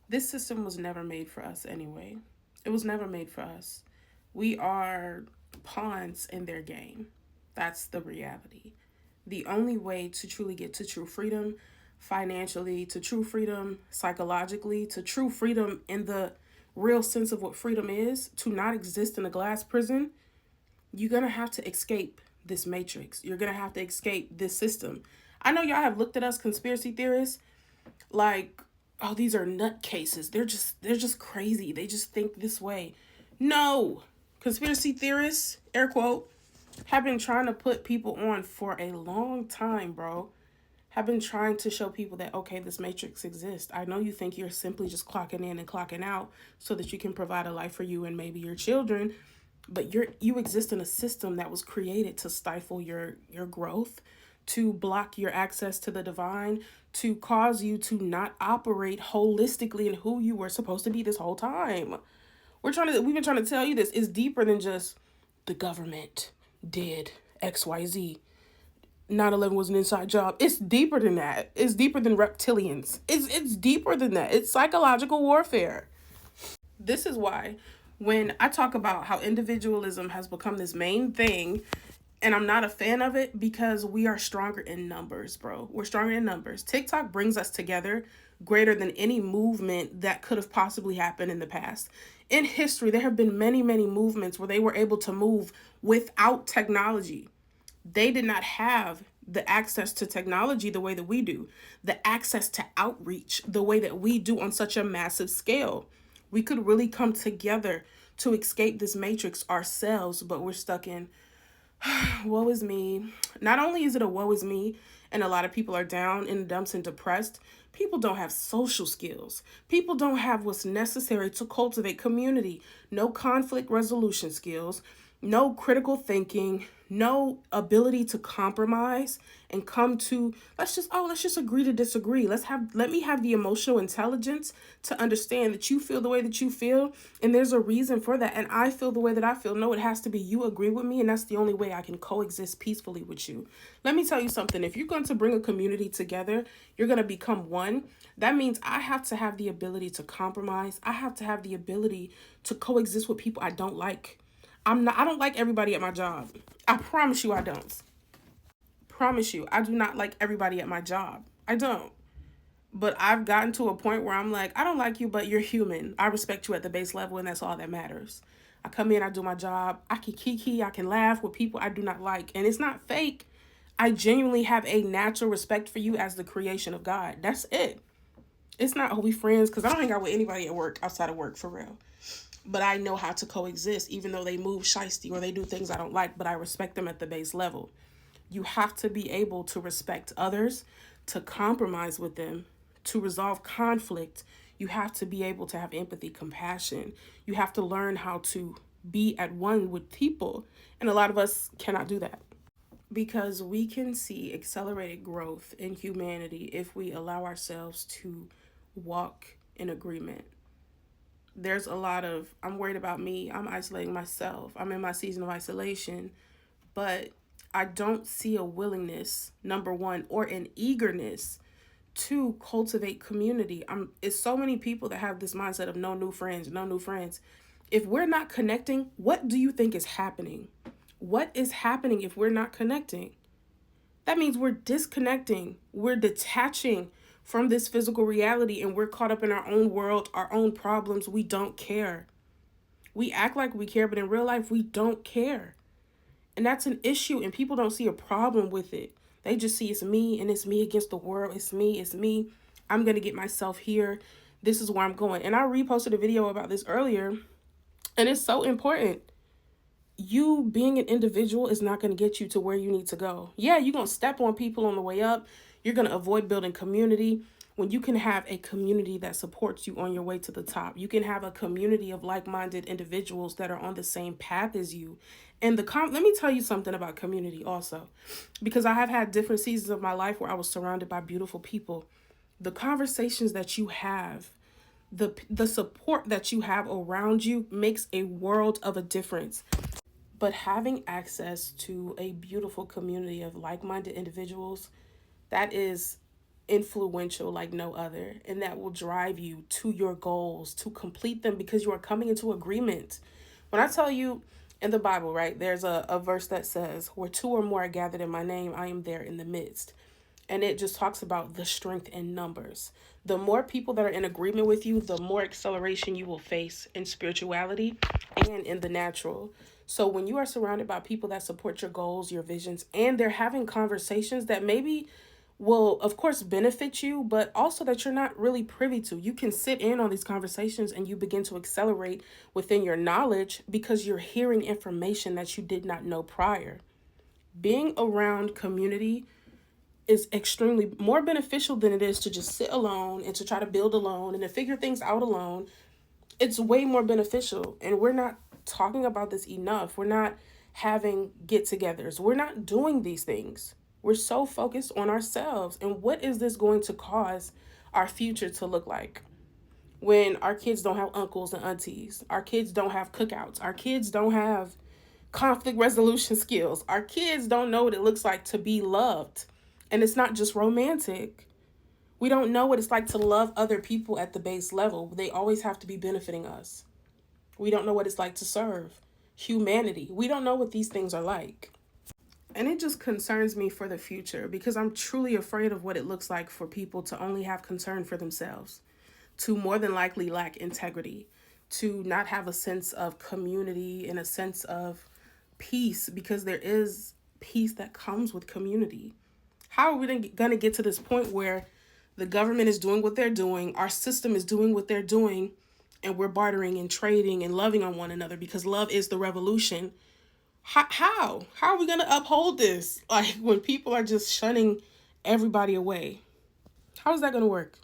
This system was never made for us anyway. It was never made for us. We are pawns in their game. That's the reality. The only way to truly get to true freedom financially, to true freedom psychologically, to true freedom in the real sense of what freedom is, to not exist in a glass prison, you're going to have to escape this matrix. You're going to have to escape this system. I know y'all have looked at us conspiracy theorists like, oh, these are nutcases. They're just crazy. They just think this way. No. Conspiracy theorists, air quote, have been trying to put people on for a long time, bro. Have been trying to show people that, okay, this matrix exists. I know you think you're simply just clocking in and clocking out so that you can provide a life for you and maybe your children, but you exist in a system that was created to stifle your growth, to block your access to the divine, to cause you to not operate holistically in who you were supposed to be this whole time. We've been trying to tell you this. It's deeper than just the government did XYZ. 9/11 was an inside job. It's deeper than that. It's deeper than reptilians. It's deeper than that. It's psychological warfare. This is why when I talk about how individualism has become this main thing, and I'm not a fan of it because we are stronger in numbers, bro. We're stronger in numbers. TikTok brings us together greater than any movement that could have possibly happened in the past. In history, there have been many, many movements where they were able to move without technology. They did not have the access to technology the way that we do, the access to outreach the way that we do on such a massive scale. We could really come together to escape this matrix ourselves, but we're stuck in woe is me. Not only is it a woe is me, and a lot of people are down in the dumps and depressed, people don't have social skills. People don't have what's necessary to cultivate community. No conflict resolution skills, no critical thinking, no ability to compromise and come to let's just agree to disagree. Let me have the emotional intelligence to understand that you feel the way that you feel and there's a reason for that, and I feel the way that I feel. No, it has to be you agree with me, and that's the only way I can coexist peacefully with you. Let me tell you something. If you're going to bring a community together, you're going to become one. That means I have to have the ability to compromise. I have to have the ability to coexist with people I don't like. I don't like everybody at my job. I promise you I don't. Promise you, I do not like everybody at my job. I don't. But I've gotten to a point where I'm like, I don't like you, but you're human. I respect you at the base level, and that's all that matters. I come in, I do my job. I can kiki, I can laugh with people I do not like. And it's not fake. I genuinely have a natural respect for you as the creation of God. That's it. It's not, oh, we friends, because I don't hang out with anybody at work outside of work, for real. But I know how to coexist, even though they move shiesty or they do things I don't like, but I respect them at the base level. You have to be able to respect others, to compromise with them, to resolve conflict. You have to be able to have empathy, compassion. You have to learn how to be at one with people. And a lot of us cannot do that because we can see accelerated growth in humanity if we allow ourselves to walk in agreement. There's a lot of, I'm worried about me, I'm isolating myself, I'm in my season of isolation, but I don't see a willingness, number one, or an eagerness to cultivate community. It's so many people that have this mindset of no new friends, no new friends. If we're not connecting, what do you think is happening? What is happening if we're not connecting? That means we're disconnecting, we're detaching from this physical reality, and we're caught up in our own world, our own problems. We don't care. We act like we care, but in real life, we don't care. And that's an issue, and people don't see a problem with it. They just see it's me, and it's me against the world. It's me, it's me. I'm going to get myself here. This is where I'm going. And I reposted a video about this earlier, and it's so important. You being an individual is not going to get you to where you need to go. Yeah, you're going to step on people on the way up. You're going to avoid building community when you can have a community that supports you on your way to the top. You can have a community of like-minded individuals that are on the same path as you. And let me tell you something about community also, because I have had different seasons of my life where I was surrounded by beautiful people. The conversations that you have, the support that you have around you makes a world of a difference. But having access to a beautiful community of like-minded individuals, that is influential like no other, and that will drive you to your goals, to complete them, because you are coming into agreement. When I tell you in the Bible, right, there's a verse that says, where two or more are gathered in my name, I am there in the midst. And it just talks about the strength in numbers. The more people that are in agreement with you, the more acceleration you will face in spirituality and in the natural. So when you are surrounded by people that support your goals, your visions, and they're having conversations that maybe will, of course, benefit you, but also that you're not really privy to, you can sit in on these conversations and you begin to accelerate within your knowledge because you're hearing information that you did not know prior. Being around community is extremely more beneficial than it is to just sit alone and to try to build alone and to figure things out alone. It's way more beneficial, and we're not talking about this enough. We're not having get-togethers. We're not doing these things. We're so focused on ourselves and what is this going to cause our future to look like when our kids don't have uncles and aunties, our kids don't have cookouts, our kids don't have conflict resolution skills, our kids don't know what it looks like to be loved. And it's not just romantic. We don't know what it's like to love other people at the base level. They always have to be benefiting us. We don't know what it's like to serve humanity. We don't know what these things are like. And it just concerns me for the future because I'm truly afraid of what it looks like for people to only have concern for themselves, to more than likely lack integrity, to not have a sense of community and a sense of peace, because there is peace that comes with community. How are we going to get to this point where the government is doing what they're doing, our system is doing what they're doing, and we're bartering and trading and loving on one another because love is the revolution? How are we going to uphold this? Like when people are just shunning everybody away, how is that going to work?